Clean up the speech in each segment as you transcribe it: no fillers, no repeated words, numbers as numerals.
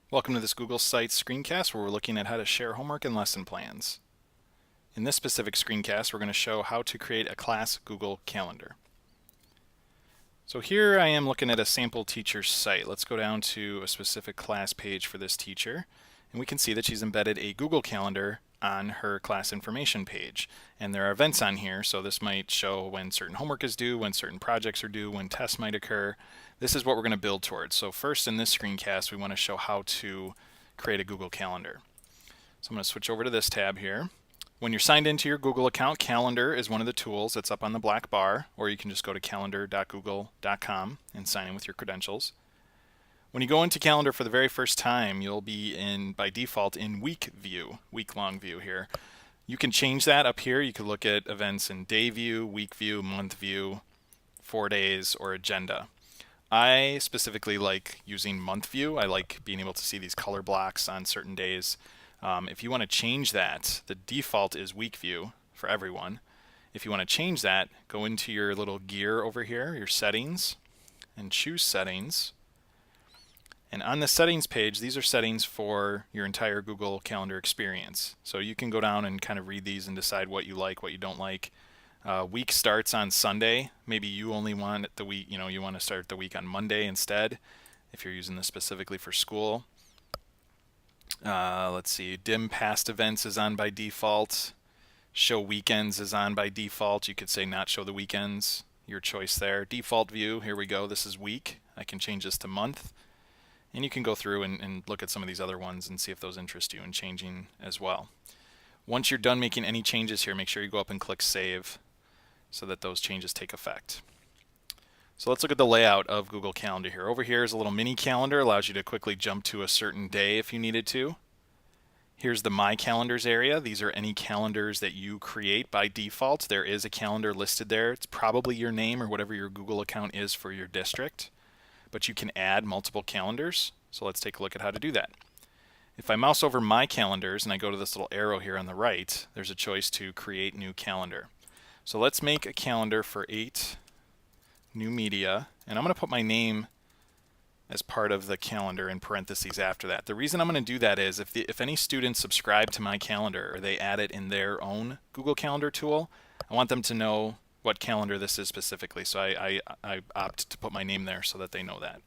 Welcome to this Google Sites screencast where we're looking at how to share homework and lesson plans. In this specific screencast, we're going to show how to create a class Google Calendar. So here I am looking at a sample teacher's site. Let's go down to a specific class page for this teacher, and we can see that she's embedded a Google Calendar on her class information page. And there are events on here, so this might show when certain homework is due, when certain projects are due, when tests might occur. This is what we're going to build towards. So first in this screencast, we want to show how to create a Google Calendar. So I'm going to switch over to this tab here. When you're signed into your Google account, Calendar is one of the tools that's up on the black bar, or you can just go to calendar.google.com and sign in with your credentials. When you go into Calendar for the very first time, you'll be by default in week view, week-long view here. You can change that up here. You could look at events in day view, week view, month view, 4 days, or agenda. I specifically like using month view. I like being able to see these color blocks on certain days. If you want to change that, the default is week view for everyone. If you want to change that, go into your little gear over here, your settings, and choose settings. And on the settings page, these are settings for your entire Google Calendar experience. So you can go down and kind of read these and decide what you like, what you don't like. Week starts on Sunday. Maybe you only want the week, you want to start the week on Monday instead, if you're using this specifically for school. Let's see, dim past events is on by default. Show weekends is on by default. You could say not show the weekends, your choice there. Default view, here we go, this is week. I can change this to month. And you can go through and look at some of these other ones and see if those interest you in changing as well. Once you're done making any changes here, make sure you go up and click Save so that those changes take effect. So let's look at the layout of Google Calendar here. Over here is a little mini calendar, allows you to quickly jump to a certain day if you needed to. Here's the My Calendars area. These are any calendars that you create by default. There is a calendar listed there. It's probably your name or whatever your Google account is for your district, but you can add multiple calendars. So let's take a look at how to do that. If I mouse over My Calendars and I go to this little arrow here on the right, there's a choice to create new calendar. So let's make a calendar for 8 new media, and I'm going to put my name as part of the calendar in parentheses after that. The reason I'm going to do that is if any students subscribe to my calendar or they add it in their own Google Calendar tool, I want them to know what calendar this is specifically, so I opt to put my name there so that they know that.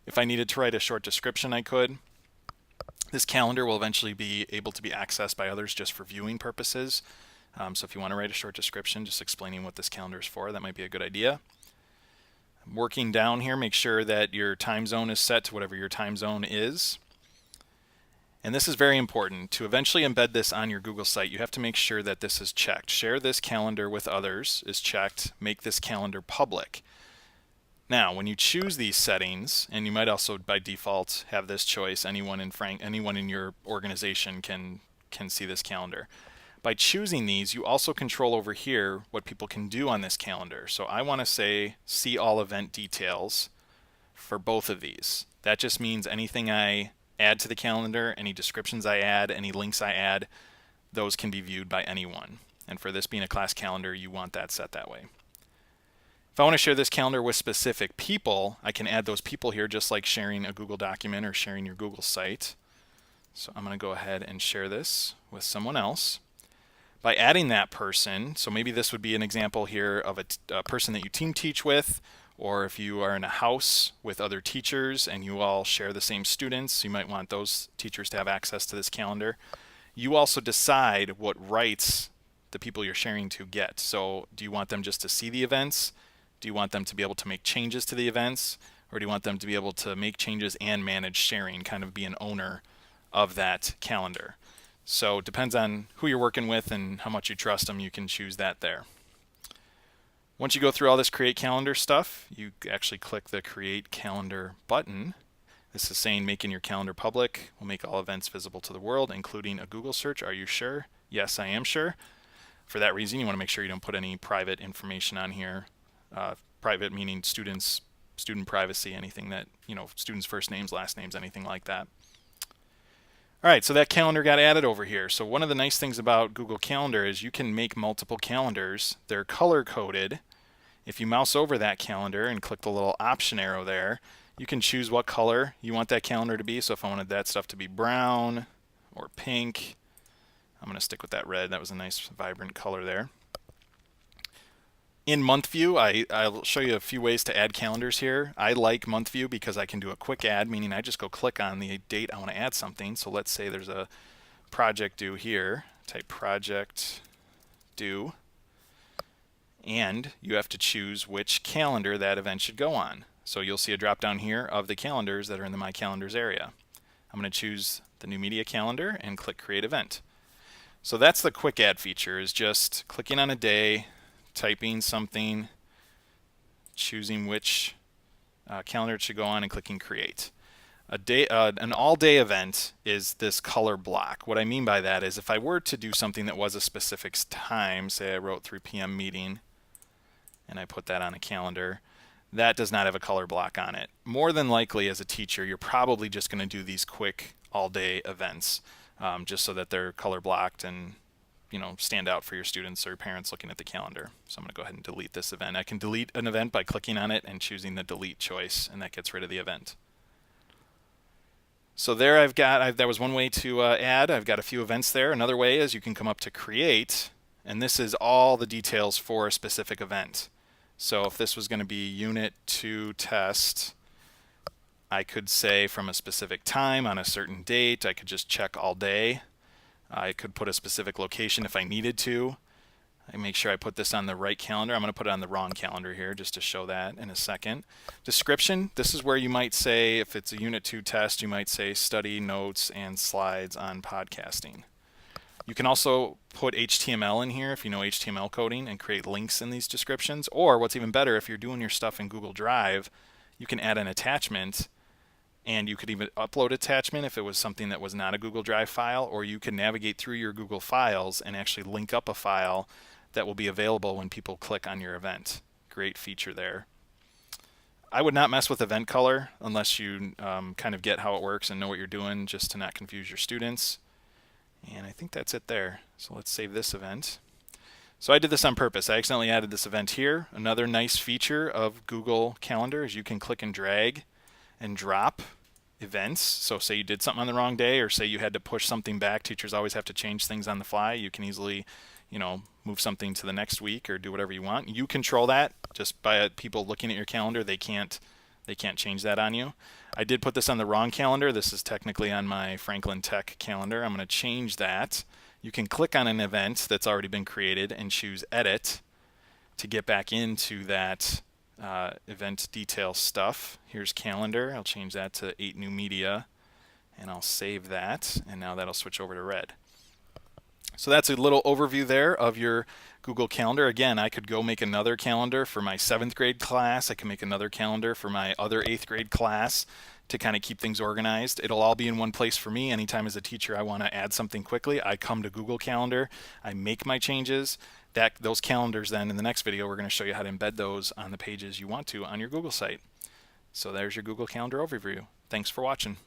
If I needed to write a short description, I could. This calendar will eventually be able to be accessed by others just for viewing purposes. So if you want to write a short description just explaining what this calendar is for, that might be a good idea. Working down here, make sure that your time zone is set to whatever your time zone is. And this is very important. To eventually embed this on your Google site, you have to make sure that this is checked. Share this calendar with others is checked. Make this calendar public. Now, when you choose these settings, and you might also by default have this choice, anyone in your organization can see this calendar. By choosing these, you also control over here what people can do on this calendar. So I want to say see all event details for both of these. That just means anything I add to the calendar, any descriptions I add, any links I add, those can be viewed by anyone. And for this being a class calendar, you want that set that way. If I want to share this calendar with specific people, I can add those people here just like sharing a Google document or sharing your Google site. So I'm going to go ahead and share this with someone else. By adding that person, so maybe this would be an example here of a person that you team teach with, or if you are in a house with other teachers and you all share the same students, you might want those teachers to have access to this calendar. You also decide what rights the people you're sharing to get. So do you want them just to see the events? Do you want them to be able to make changes to the events? Or do you want them to be able to make changes and manage sharing, kind of be an owner of that calendar? So it depends on who you're working with and how much you trust them, you can choose that there. Once you go through all this create calendar stuff, you actually click the create calendar button. This is saying making your calendar public will make all events visible to the world, including a Google search. Are you sure? Yes, I am sure. For that reason, you want to make sure you don't put any private information on here. Private meaning student privacy, anything that, students' first names, last names, anything like that. All right, so that calendar got added over here. So one of the nice things about Google Calendar is you can make multiple calendars. They're color coded. If you mouse over that calendar and click the little option arrow there, You can choose what color you want that calendar to be. So if I wanted that stuff to be brown or pink, I'm going to stick with that red. That was a nice vibrant color there. In month view, I'll show you a few ways to add calendars here. I like month view because I can do a quick add, meaning I just go click on the date I want to add something. So let's say there's a project due here. Type project due. And you have to choose which calendar that event should go on. So you'll see a drop down here of the calendars that are in the My Calendars area. I'm going to choose the new media calendar and click Create Event. So that's the quick add feature, is just clicking on a day, typing something, choosing which calendar it should go on, and clicking Create. An all-day event is this color block. What I mean by that is if I were to do something that was a specific time, say I wrote 3 p.m. meeting, and I put that on a calendar, that does not have a color block on it. More than likely, as a teacher, you're probably just going to do these quick all-day events, just so that they're color blocked and stand out for your students or parents looking at the calendar. So I'm going to go ahead and delete this event. I can delete an event by clicking on it and choosing the delete choice, and that gets rid of the event. So there that was one way to add. I've got a few events there. Another way is you can come up to create, and this is all the details for a specific event. So if this was going to be Unit 2 test, I could say from a specific time on a certain date. I could just check all day. I could put a specific location if I needed to. I make sure I put this on the right calendar. I'm going to put it on the wrong calendar here just to show that in a second. Description, this is where you might say, if it's a Unit 2 test, you might say study notes and slides on podcasting. You can also put HTML in here if you know HTML coding and create links in these descriptions. Or what's even better, if you're doing your stuff in Google Drive, you can add an attachment, and you could even upload attachment if it was something that was not a Google Drive file, or you can navigate through your Google Files and actually link up a file that will be available when people click on your event. Great feature there. I would not mess with event color unless you kind of get how it works and know what you're doing, just to not confuse your students. And I think that's it there. So let's save this event. So I did this on purpose. I accidentally added this event here. Another nice feature of Google Calendar is you can click and drag and drop events. So say you did something on the wrong day, or say you had to push something back. Teachers always have to change things on the fly. You can easily move something to the next week or do whatever you want. You control that just by people looking at your calendar. They can't change that on you. I did put this on the wrong calendar. This is technically on my Franklin Tech calendar. I'm going to change that. You can click on an event that's already been created and choose Edit to get back into that event detail stuff. Here's calendar. I'll change that to 8 new media, and I'll save that, and now that'll switch over to red. So that's a little overview there of your Google Calendar. Again, I could go make another calendar for my 7th grade class. I can make another calendar for my other 8th grade class to kind of keep things organized. It'll all be in one place for me. Anytime as a teacher I want to add something quickly, I come to Google Calendar, I make my changes. Those calendars then, in the next video, we're going to show you how to embed those on the pages you want to on your Google site. So there's your Google Calendar overview. Thanks for watching.